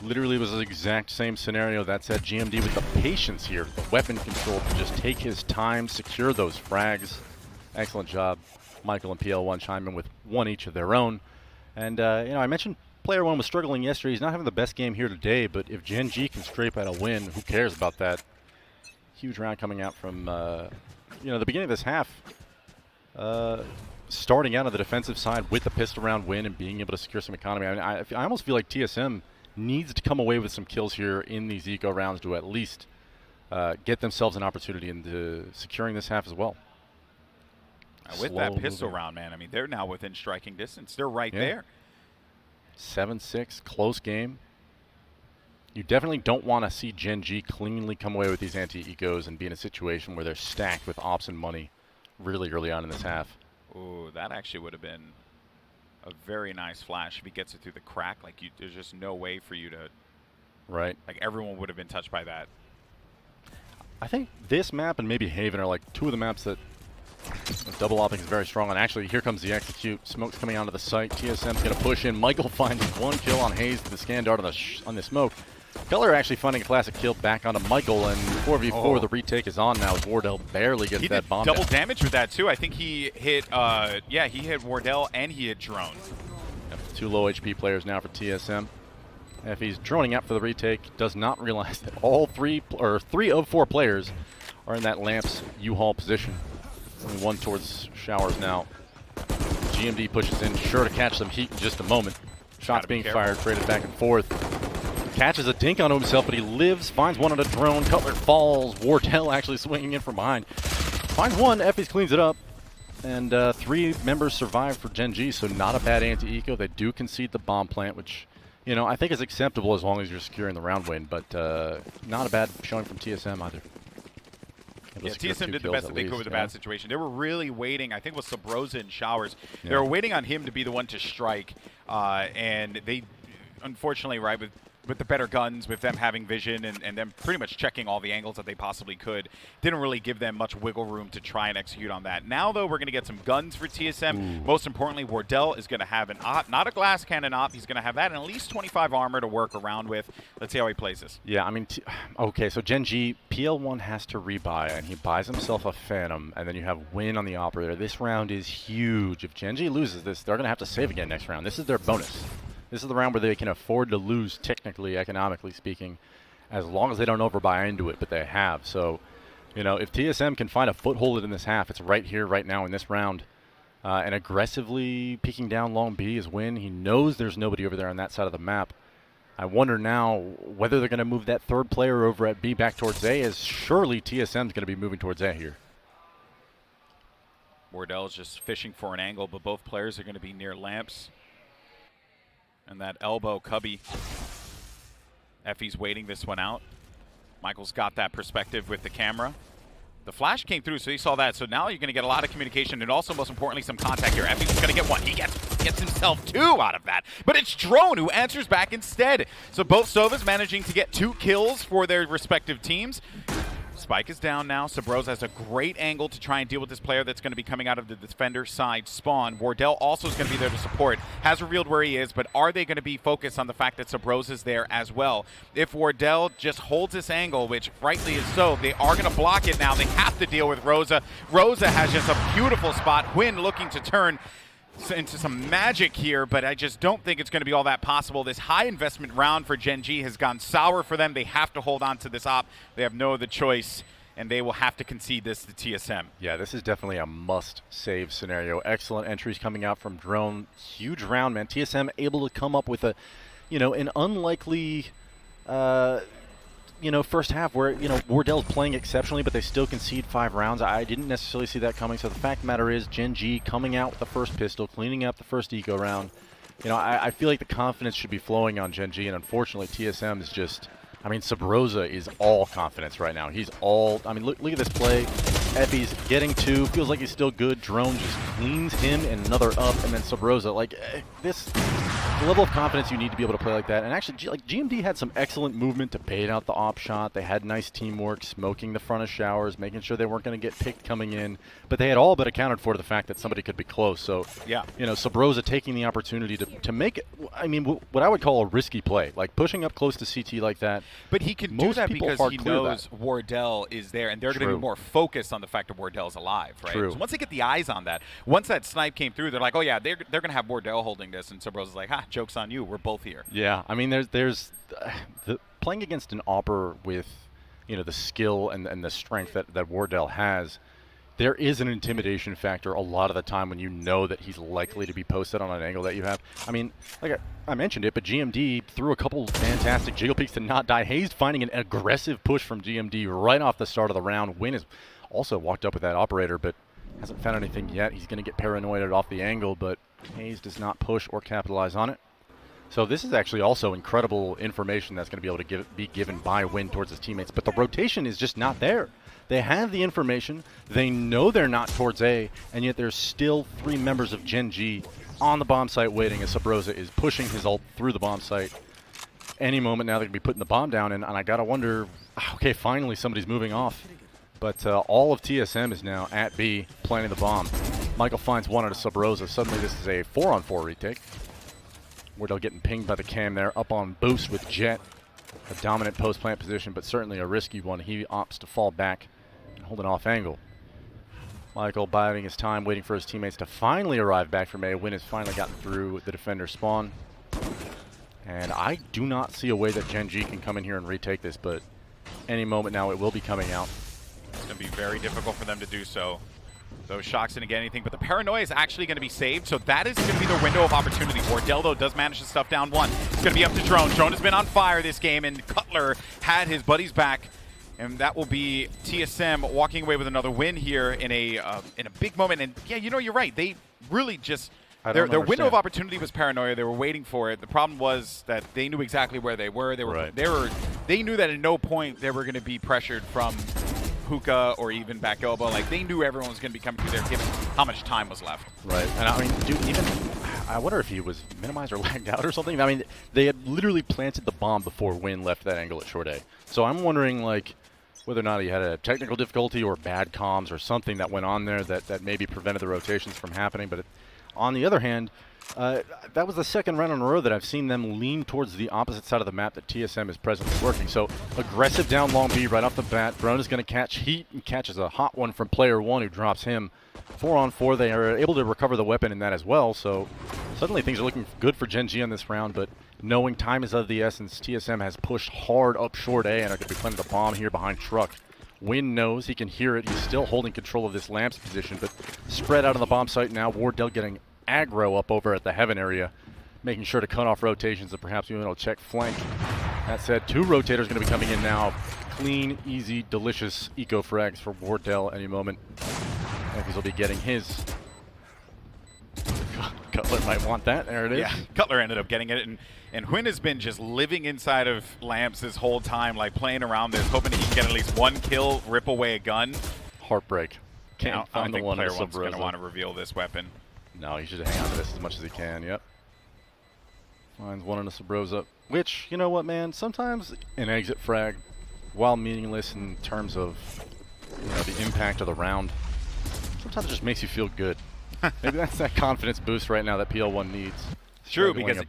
Literally was the exact same scenario. That said, GMD with the patience here, the weapon control to just take his time, secure those frags. Excellent job. Michael and PL1 chime in with 1 each of their own. And, you know, I mentioned player 1 was struggling yesterday. He's not having the best game here today, but if Gen.G can scrape out a win, who cares about that? Huge round coming out from, you know, the beginning of this half. Starting out on the defensive side with the pistol round win and being able to secure some economy. I mean, I almost feel like TSM needs to come away with some kills here in these eco rounds to at least get themselves an opportunity into securing this half as well. With that pistol round, man, I mean, they're now within striking distance. They're right there. 7-6, close game. You definitely don't want to see Gen.G cleanly come away with these anti-ecos and be in a situation where they're stacked with ops and money really early on in this half. Ooh, that actually would have been a very nice flash if he gets it through the crack. Like, there's just no way for you to... Right. Like, everyone would have been touched by that. I think this map and maybe Haven are like 2 of the maps that double opping is very strong on. Actually, here comes the execute. Smoke's coming onto the site. TSM's going to push in. Michael finds 1 kill on Hayes to the scan dart on the smoke. Color actually finding a classic kill back onto Michael, and 4v4, the retake is on now as Wardell barely gets that bomb double down. damage with that, too. I think he hit, he hit Wardell and he hit Drone. Yep, 2 low HP players now for TSM. Effie's droning out for the retake, does not realize that all 3 of 4 players are in that Lamps U-Haul position. Only 1 towards Showers now. GMD pushes in, sure to catch some heat in just a moment. Shots being fired, traded back and forth. Catches a dink onto himself, but he lives, finds 1 on a drone. Cutler falls. Wardell actually swinging in from behind. Finds 1, Effie's cleans it up. And 3 members survive for Gen.G, so not a bad anti-eco. They do concede the bomb plant, which, you know, I think is acceptable as long as you're securing the round win, but not a bad showing from TSM either. Yeah, TSM did the best that they could with a bad situation. They were really waiting. I think it was Sabrosa and Showers. Yeah. They were waiting on him to be the one to strike, and they, unfortunately, right, with the better guns, with them having vision and them pretty much checking all the angles that they possibly could, didn't really give them much wiggle room to try and execute on that. Now, though, we're going to get some guns for TSM. Ooh. Most importantly, Wardell is going to have an op, not a glass cannon op. He's going to have that and at least 25 armor to work around with. Let's see how he plays this. Yeah, I mean, okay, so Gen.G, PL1 has to rebuy, and he buys himself a Phantom, and then you have Win on the Operator. This round is huge. If Gen.G loses this, they're going to have to save again next round. This is their bonus. This is the round where they can afford to lose, technically, economically speaking, as long as they don't overbuy into it, but they have. So, you know, if TSM can find a foothold in this half, it's right here, right now in this round, and aggressively peeking down long B is Win. He knows there's nobody over there on that side of the map. I wonder now whether they're going to move that third player over at B back towards A, as surely TSM's going to be moving towards A here. Wardell's just fishing for an angle, but both players are going to be near lamps. And that elbow, Cubby. Effie's waiting this one out. Michael's got that perspective with the camera. The flash came through, so he saw that. So now you're going to get a lot of communication and also, most importantly, some contact here. Effie's going to get one. He gets himself 2 out of that. But it's Drone who answers back instead. So both Sovas managing to get 2 kills for their respective teams. Spike is down now. Sabrosa has a great angle to try and deal with this player that's going to be coming out of the defender side spawn. Wardell also is going to be there to support. Has revealed where he is, but are they going to be focused on the fact that Sabrosa is there as well? If Wardell just holds this angle, which rightly is so, they are going to block it now. They have to deal with Rosa. Rosa has just a beautiful spot. Huynh looking to turn into some magic here, but I just don't think it's going to be all that possible. This high investment round for Gen.G has gone sour for them. They have to hold on to this op. They have no other choice, and they will have to concede this to TSM. Yeah, this is definitely a must-save scenario. Excellent entries coming out from Drone. Huge round, man. TSM able to come up with a, you know, an unlikely, you know, first half where, you know, Wardell's playing exceptionally, but they still concede 5 rounds. I didn't necessarily see that coming. So the fact of the matter is, Gen.G coming out with the first pistol, cleaning up the first eco round. You know, I feel like the confidence should be flowing on Gen.G, and unfortunately, TSM is just, I mean, Sabrosa is all confidence right now. He's all, I mean, look at this play. Effie's getting 2, feels like he's still good. Drone just cleans him and another up, and then Sabrosa, like, this, the level of confidence you need to be able to play like that. And actually, like, GMD had some excellent movement to bait out the op shot. They had nice teamwork, smoking the front of Showers, making sure they weren't going to get picked coming in. But they had all but accounted for the fact that somebody could be close. So, yeah, you know, Sabrosa taking the opportunity to make it, I mean, what I would call a risky play, like pushing up close to CT like that. But he can do that because he knows Wardell is there, and they're going to be more focused on the fact that Wardell's alive, right? True. So once they get the eyes on that, once that snipe came through, they're like, oh yeah, they're going to have Wardell holding this, and Sabrosa's like, ha, joke's on you, we're both here. Yeah, I mean, there's playing against an Opper with, you know, the skill and the strength that Wardell has. There is an intimidation factor a lot of the time when you know that he's likely to be posted on an angle that you have. I mean, like I mentioned it, but GMD threw a couple fantastic jiggle peeks to not die. Hayes finding an aggressive push from GMD right off the start of the round. Win has also walked up with that operator, but hasn't found anything yet. He's going to get paranoid off the angle, but Hayes does not push or capitalize on it. So this is actually also incredible information that's going to be able to be given by Win towards his teammates, but the rotation is just not there. They have the information, they know they're not towards A, and yet there's still 3 members of Gen.G on the bomb site waiting as Sabrosa is pushing his ult through the bomb site. Any moment now they could be putting the bomb down, and I gotta wonder, okay, finally somebody's moving off. But all of TSM is now at B, planting the bomb. Michael finds one out of Sabrosa. Suddenly this is a 4-on-4 retake. Wardell getting pinged by the cam there, up on boost with Jet. A dominant post-plant position, but certainly a risky one. He opts to fall back and hold an off angle. Michael biding his time, waiting for his teammates to finally arrive back from A. Win has finally gotten through the defender spawn. And I do not see a way that Gen.G can come in here and retake this, but any moment now it will be coming out. It's going to be very difficult for them to do so. Those shocks didn't get anything, but the paranoia is actually going to be saved, so that is going to be their window of opportunity. Wardell, though, does manage to stuff down one. It's going to be up to Drone. Drone has been on fire this game, and Cutler had his buddies back, and that will be TSM walking away with another win here in a big moment. And yeah, you know, you're right. They really just their window of opportunity was paranoia. They were waiting for it. The problem was that they knew exactly where they were. They knew that at no point they were going to be pressured from hookah or even back elbow. Like, they knew everyone was going to be coming through there given how much time was left. Right. And I mean, dude, even I wonder if he was minimized or lagged out or something. I mean, they had literally planted the bomb before Win left that angle at short A. So I'm wondering, like, whether or not he had a technical difficulty or bad comms or something that went on there that maybe prevented the rotations from happening. But on the other hand, that was the second round in a row that I've seen them lean towards the opposite side of the map that TSM is presently working. So aggressive down long B right off the bat. Drone is going to catch heat and catches a hot one from player 1 who drops him. 4-on-4, they are able to recover the weapon in that as well. So suddenly things are looking good for Gen.G on this round, but knowing time is of the essence, TSM has pushed hard up short A and are going to be planting the bomb here behind Truck. Win knows, he can hear it. He's still holding control of this Lamps position, but spread out on the bomb site now. Wardell getting aggro up over at the Heaven area, making sure to cut off rotations and perhaps even check flank. That said, 2 rotators going to be coming in now. Clean, easy, delicious eco frags for Wardell any moment. Memphis will be getting his. Cutler might want that. There it is. Yeah, Cutler ended up getting it, and Huynh has been just living inside of Lamps this whole time, like playing around this, hoping he can get at least 1 kill, rip away a gun. Heartbreak. Can't I don't find the think one. player 1's going to want to reveal this weapon. No, he should hang on to this as much as he can. Yep. Finds one in a Sabrosa, which, you know what, man? Sometimes an exit frag, while meaningless in terms of the impact of the round, sometimes it just makes you feel good. Maybe that's that confidence boost right now that PL1 needs. True, because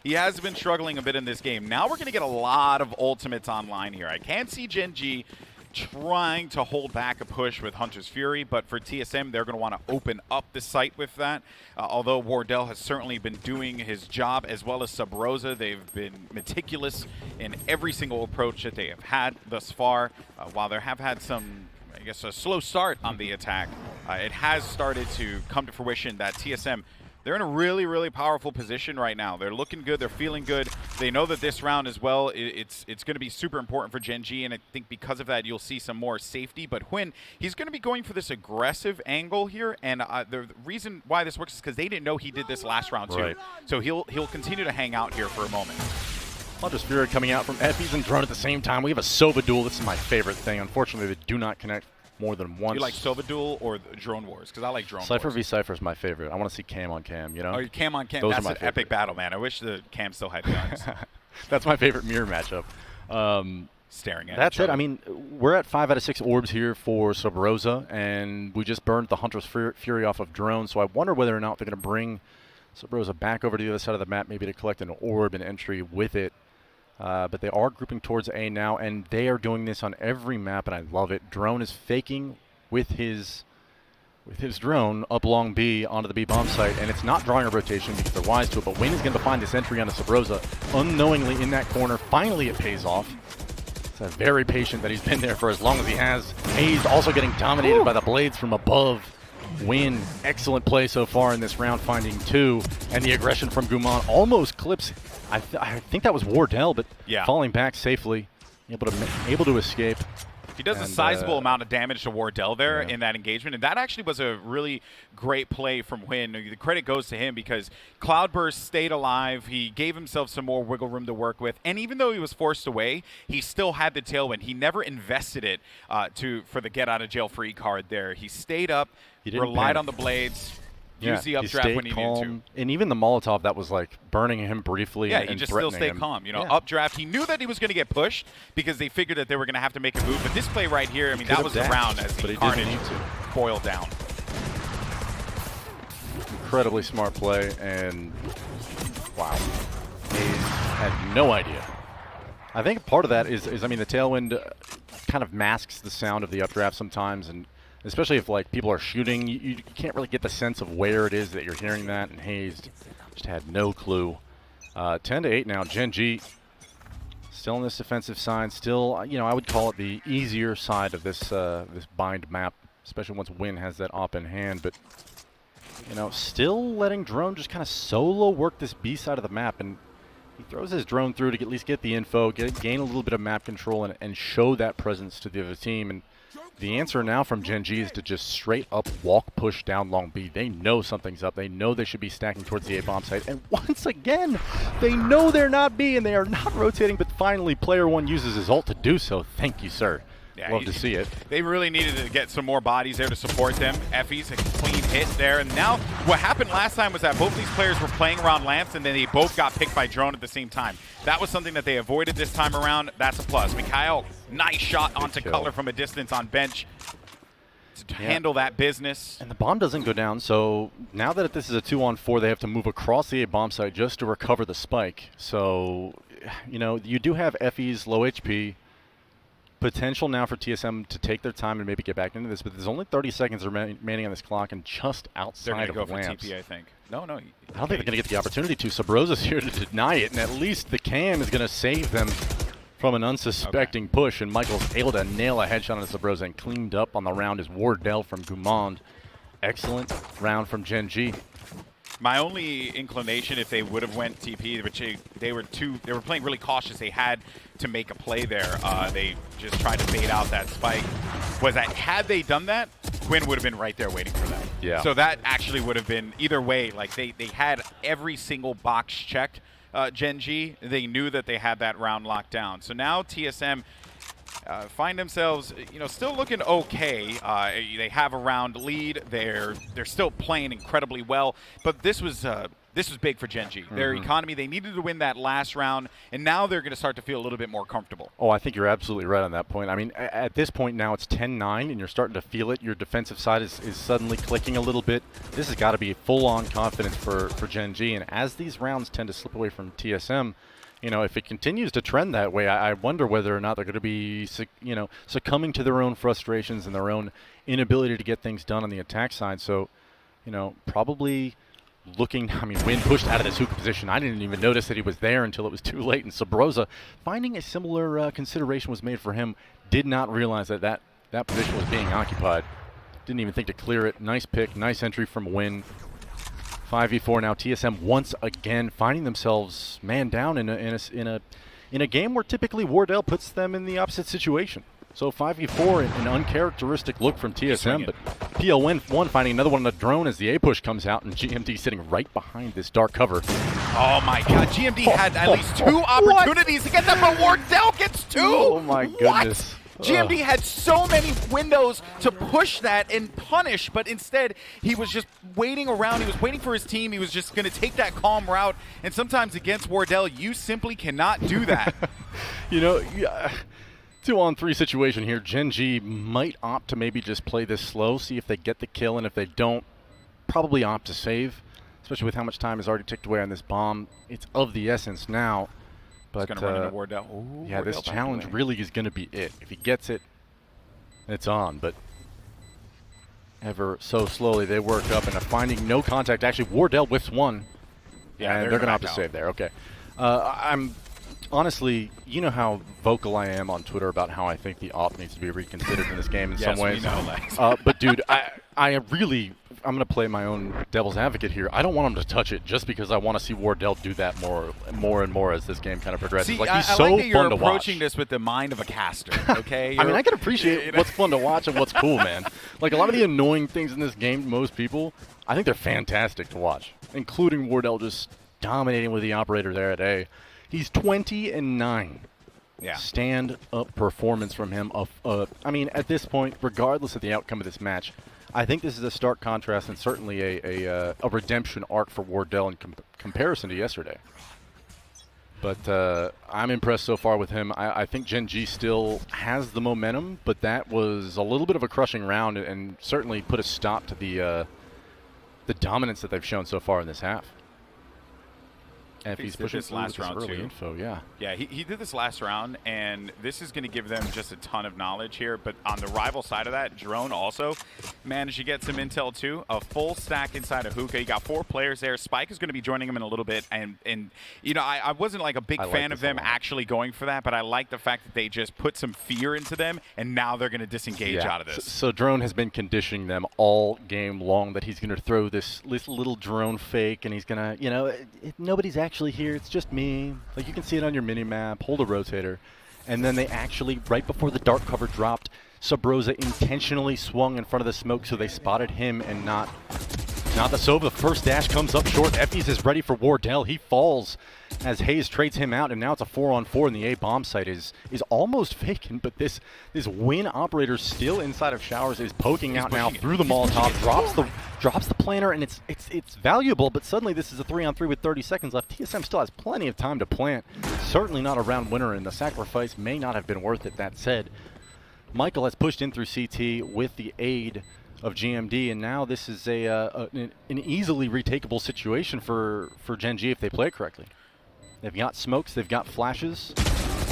he has been struggling a bit in this game. Now we're going to get a lot of ultimates online here. I can see Gen.G trying to hold back a push with Hunter's Fury, but for TSM, they're going to want to open up the site with that. Although Wardell has certainly been doing his job, as well as Sabrosa, they've been meticulous in every single approach that they have had thus far. While there have had some, I guess, a slow start on the attack, it has started to come to fruition that TSM, they're in a really, really powerful position right now. They're looking good. They're feeling good. They know that this round as well, it's going to be super important for Gen.G, and I think because of that, you'll see some more safety. But Huynh, he's going to be going for this aggressive angle here, and the reason why this works is because they didn't know he did this last round too. Right. So he'll continue to hang out here for a moment. Hunter's Fury coming out from Effie's and Drone at the same time. We have a Sova duel. This is my favorite thing. Unfortunately, they do not connect more than once. You like Sova Duel or Drone Wars? Because I like Drone Cypher Wars. v Cypher is my favorite. I want to see cam on cam, you know? Oh, cam on cam. Those That's are my an favorite. Epic battle, man. I wish the cam still had guns. That's my favorite mirror matchup. Staring at That's each other. it. I mean, we're at 5 out of 6 orbs here for Sabrosa, and we just burned the Hunter's Fury off of Drone, so I wonder whether or not they're going to bring Sabrosa back over to the other side of the map, maybe to collect an orb and entry with it. But they are grouping towards A now, and they are doing this on every map, and I love it. Drone is faking with his drone up long B onto the B bomb site, and it's not drawing a rotation because they're wise to it, but Wayne is going to find this entry onto Sabrosa unknowingly in that corner. Finally, it pays off. It's very patient that he's been there for as long as he has. Hayes also getting dominated by the blades from above. Win, excellent play so far in this round, finding 2, and the aggression from Guman almost clips. I think that was Wardell, but falling back safely, able to escape. He does a sizable amount of damage to Wardell there in that engagement, and that actually was a really great play from Huynh. The credit goes to him because Cloudburst stayed alive. He gave himself some more wiggle room to work with, and even though he was forced away, he still had the tailwind. He never invested it for the get-out-of-jail-free card there. He stayed up, relied on the blades, used the updraft when he needed to. And even the Molotov that was like burning him briefly. Yeah, he just still stayed calm. You know, updraft. He knew that he was going to get pushed because they figured that they were going to have to make a move. But this play right here, I mean, that was the round as the carnage boiled down. Incredibly smart play, and wow, he had no idea. I think part of that is I mean, the tailwind kind of masks the sound of the updraft sometimes, and especially if like people are shooting, you can't really get the sense of where it is that you're hearing that, and Hayes just had no clue. 10-8 now. Gen.G still in this defensive side. Still, I would call it the easier side of this this bind map, especially once Win has that op in hand. But still letting Drone just kind of solo work this B side of the map, and he throws his drone through to at least get the info, gain a little bit of map control, and show that presence to the other team. And the answer now from Gen.G is to just straight up walk push down long B. They know something's up. They know they should be stacking towards the A bomb site. And once again, they know they're not B and they are not rotating, but finally player 1 uses his ult to do so. Thank you, sir. Yeah, Love to see it. They really needed to get some more bodies there to support them. Effie's a clean hit there. And now what happened last time was that both these players were playing around Lance, and then they both got picked by Drone at the same time. That was something that they avoided this time around. That's a plus. Mikhail, nice shot onto Color from a distance on bench to handle that business. And the bomb doesn't go down, so now that this is a 2-on-4, they have to move across the A bomb site just to recover the spike. So, you know, you do have Effie's low HP. Potential now for TSM to take their time and maybe get back into this, but there's only 30 seconds remaining on this clock and just outside of They're going to go Lamps. for TP, I think. No. I don't think they're going to get the opportunity to. Sabrosa's here to deny it, and at least the cam is going to save them from an unsuspecting push, and Michael's able to nail a headshot on Sabrosa, and cleaned up on the round is Wardell from Gumond. Excellent round from Gen.G. My only inclination, if they would have went TP, which they were playing really cautious. They had to make a play there. They just tried to bait out that spike. Was that had they done that, Quinn would have been right there waiting for that. Yeah. So that actually would have been either way. Like they had every single box checked. Gen.G, they knew that they had that round locked down. So now TSM find themselves, you know, still looking okay. They have a round lead. They're still playing incredibly well. But this was big for Gen.G. Their economy, they needed to win that last round, and now they're going to start to feel a little bit more comfortable. Oh, I think you're absolutely right on that point. I mean, at this point now it's 10-9, and you're starting to feel it. Your defensive side is suddenly clicking a little bit. This has got to be full-on confidence for Gen.G, and as these rounds tend to slip away from TSM, you know, if it continues to trend that way, I wonder whether or not they're going to be, you know, succumbing to their own frustrations and their own inability to get things done on the attack side. So, you know, probably looking, I mean, Wynn pushed out of this hookah position. I didn't even notice that he was there until it was too late. And Sabrosa, finding a similar consideration was made for him, did not realize that position was being occupied. Didn't even think to clear it. Nice pick, nice entry from Wynn. 5v4 now. TSM once again finding themselves man down in a game where typically Wardell puts them in the opposite situation. So 5v4, an uncharacteristic look from TSM, but PL1 finding another one on the drone as the A push comes out, and GMD sitting right behind this dark cover. Oh my God, GMD had at least two opportunities to get them, but Wardell gets two. Oh my goodness. GMD had so many windows to push that and punish, but instead he was just waiting around. He was waiting for his team. He was just going to take that calm route, and sometimes against Wardell, you simply cannot do that. You know, 2-on-3 situation here. Gen.G might opt to maybe just play this slow, see if they get the kill, and if they don't, probably opt to save, especially with how much time is already ticked away on this bomb. It's of the essence now. But going to run into Wardell. Ooh, yeah, Wardell this challenge really is going to be it. If he gets it, it's on. But ever so slowly, they work up and are finding no contact. Actually, Wardell whiffs one. Yeah, and they're going to opt to save there. Okay. I'm honestly, you know how vocal I am on Twitter about how I think the op needs to be reconsidered in this game in some ways. Yes, we know, Lex. But dude, I'm going to play my own devil's advocate here. I don't want him to touch it just because I want to see Wardell do that more and more as this game kind of progresses. See, like, he's I so like that you're fun to watch. approaching this with the mind of a caster, okay? I mean, I can appreciate what's fun to watch and what's cool, man. Like, a lot of the annoying things in this game, most people, I think they're fantastic to watch, including Wardell just dominating with the operator there at A. He's 20-9. Yeah. Stand-up performance from him. I mean, at this point, regardless of the outcome of this match, I think this is a stark contrast and certainly a redemption arc for Wardell in comparison to yesterday. But I'm impressed so far with him. I think Gen.G still has the momentum, but that was a little bit of a crushing round and certainly put a stop to the dominance that they've shown so far in this half. And if he's pushing this last round early too. info, yeah. Yeah, he did this last round, and this is going to give them just a ton of knowledge here. But on the rival side of that, Drone also managed to get some intel too. A full stack inside of Hookah. You got 4 players there. Spike is going to be joining him in a little bit, and you know, I wasn't like a big fan of them actually going for that, but I like the fact that they just put some fear into them, and now they're going to disengage out of this. So Drone has been conditioning them all game long that he's going to throw this little drone fake, and he's going to, you know, nobody's actually here, it's just me. Like, you can see it on your mini map, hold a rotator. And then they actually, right before the dark cover dropped, Sabrosa intentionally swung in front of the smoke so they spotted him and not Not the Sova. The first dash comes up short. Effys is ready for Wardell. He falls as Hayes trades him out, and now it's a 4-on-4, and the A bomb site is almost vacant. But this Win operator still inside of Showers is poking out now through the Molotov, drops the planner, and it's valuable. But suddenly this is a 3-on-3 with 30 seconds left. TSM still has plenty of time to plant. Certainly not a round winner, and the sacrifice may not have been worth it. That said, Michael has pushed in through CT with the aid of GMD, and now this is an easily retakeable situation for Gen.G if they play it correctly. They've got smokes, they've got flashes.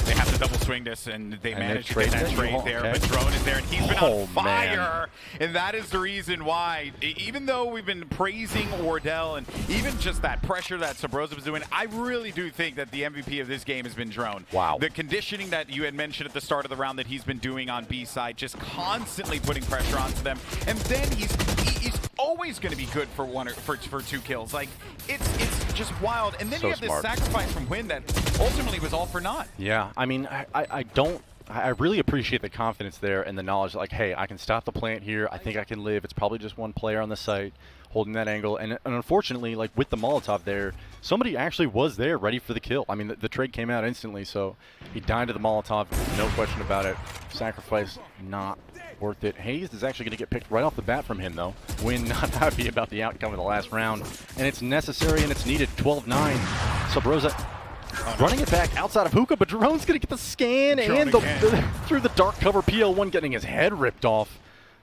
They have to double swing this, and they managed to get that trade there. Okay. But Drone is there, and he's been on fire. Man. And that is the reason why, even though we've been praising Wardell and even just that pressure that Sabrosa was doing, I really do think that the MVP of this game has been Drone. Wow. The conditioning that you had mentioned at the start of the round that he's been doing on B side, just constantly putting pressure onto them. And then he's always going to be good for 2 kills. Like, it's just wild. And then so you have smart. this sacrifice from Win that ultimately was all for naught. Yeah, I mean, I really appreciate the confidence there and the knowledge that, like, hey, I can stop the plant here. I think I can live. It's probably just one player on the site holding that angle. And unfortunately, like with the Molotov there, somebody actually was there ready for the kill. I mean, the trade came out instantly, so he died to the Molotov, no question about it. Sacrifice not worth it. Hayes is actually going to get picked right off the bat from him, though. Win not happy about the outcome of the last round. And it's necessary and it's needed. 12-9. Sabrosa running it back outside of Hookah, but Drone's going to get the scan and through the dark cover. PL1 getting his head ripped off.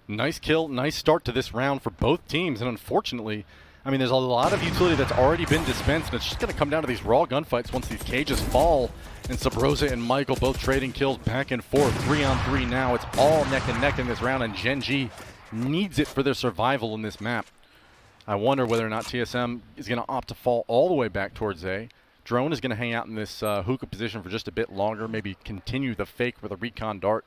Nice kill, nice start to this round for both teams, and unfortunately, I mean, there's a lot of utility that's already been dispensed, and it's just going to come down to these raw gunfights once these cages fall. And Sabrosa and Michael both trading kills back and forth. 3-on-3 now. It's all neck and neck in this round, and Gen.G needs it for their survival in this map. I wonder whether or not TSM is going to opt to fall all the way back towards A. Drone is going to hang out in this hookah position for just a bit longer, maybe continue the fake with a recon dart.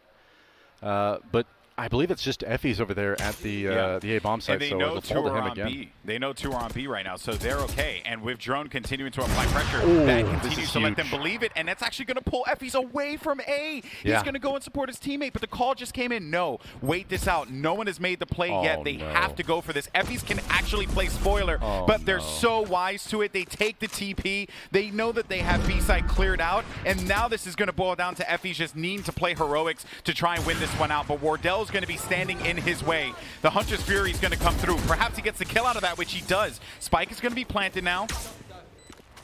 But I believe it's just Effys over there at the A bomb site, and so it'll fall to him again. B. They know 2 are on B right now, so they're okay. And with Drone continuing to apply pressure, Ooh, that continues to let them believe it, and that's actually going to pull Effys away from A. He's going to go and support his teammate, but the call just came in. No, wait this out. No one has made the play yet. They have to go for this. Effys can actually play spoiler, but they're so wise to it. They take the TP. They know that they have B side cleared out, and now this is going to boil down to Effys just needing to play heroics to try and win this one out. But Wardell's going to be standing in his way. The Hunter's Fury is going to come through. Perhaps he gets the kill out of that, which he does. Spike is going to be planted now.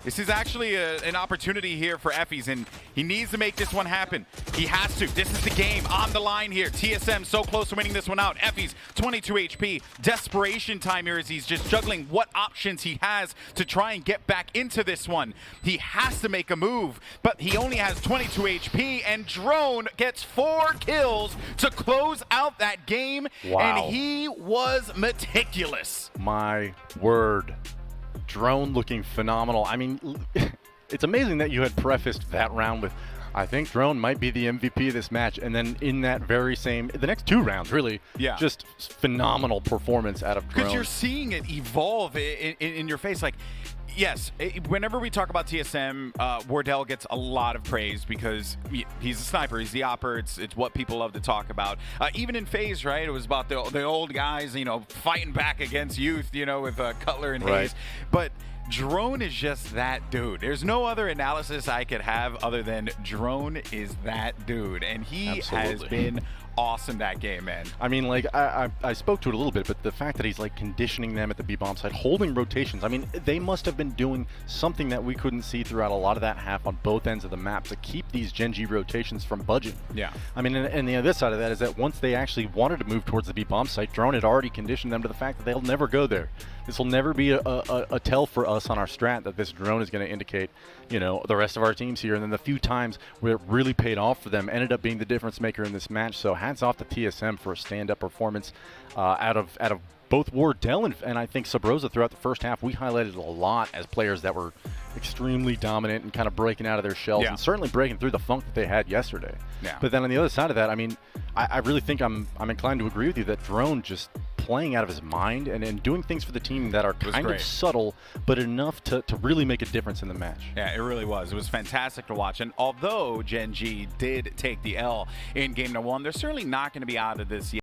This is actually an opportunity here for Effys, and he needs to make this one happen. He has to. This is the game on the line here. TSM so close to winning this one out. Effys, 22 HP. Desperation time here as he's just juggling what options he has to try and get back into this one. He has to make a move, but he only has 22 HP, and Drone gets 4 kills to close out that game, and he was meticulous. My word. Drone looking phenomenal. I mean, it's amazing that you had prefaced that round with, I think Drone might be the MVP of this match, and then in that very same, the next 2 rounds, really, just phenomenal performance out of Drone. Because you're seeing it evolve in your face. Like, yes, whenever we talk about TSM, Wardell gets a lot of praise because he's a sniper, he's the opper, it's what people love to talk about. Even in FaZe, right, it was about the old guys, you know, fighting back against youth, you know, with Cutler and Hayes. But Drone is just that dude. There's no other analysis I could have other than Drone is that dude, and he has been awesome that game, man. I mean, like, I spoke to it a little bit, but the fact that he's like conditioning them at the B-bomb side, holding rotations, I mean, they must have been doing something that we couldn't see throughout a lot of that half on both ends of the map to keep these Gen.G rotations from budging. Yeah. I mean, and the other side of that is that once they actually wanted to move towards the B-bomb site, Drone had already conditioned them to the fact that they'll never go there. This will never be a tell for us on our strat that this Drone is going to indicate, you know, the rest of our teams here. And then the few times where it really paid off for them ended up being the difference maker in this match. So hats off to TSM for a stand-up performance out of both Wardell and I think Sabrosa throughout the first half. We highlighted a lot as players that were extremely dominant and kind of breaking out of their shells and certainly breaking through the funk that they had yesterday. But then on the other side of that, I mean, I really think I'm inclined to agree with you that Drone just playing out of his mind and doing things for the team that are kind of subtle, but enough to really make a difference in the match. Yeah, it really was. It was fantastic to watch. And although Gen.G did take the L in Game No. 1, they're certainly not going to be out of this yet.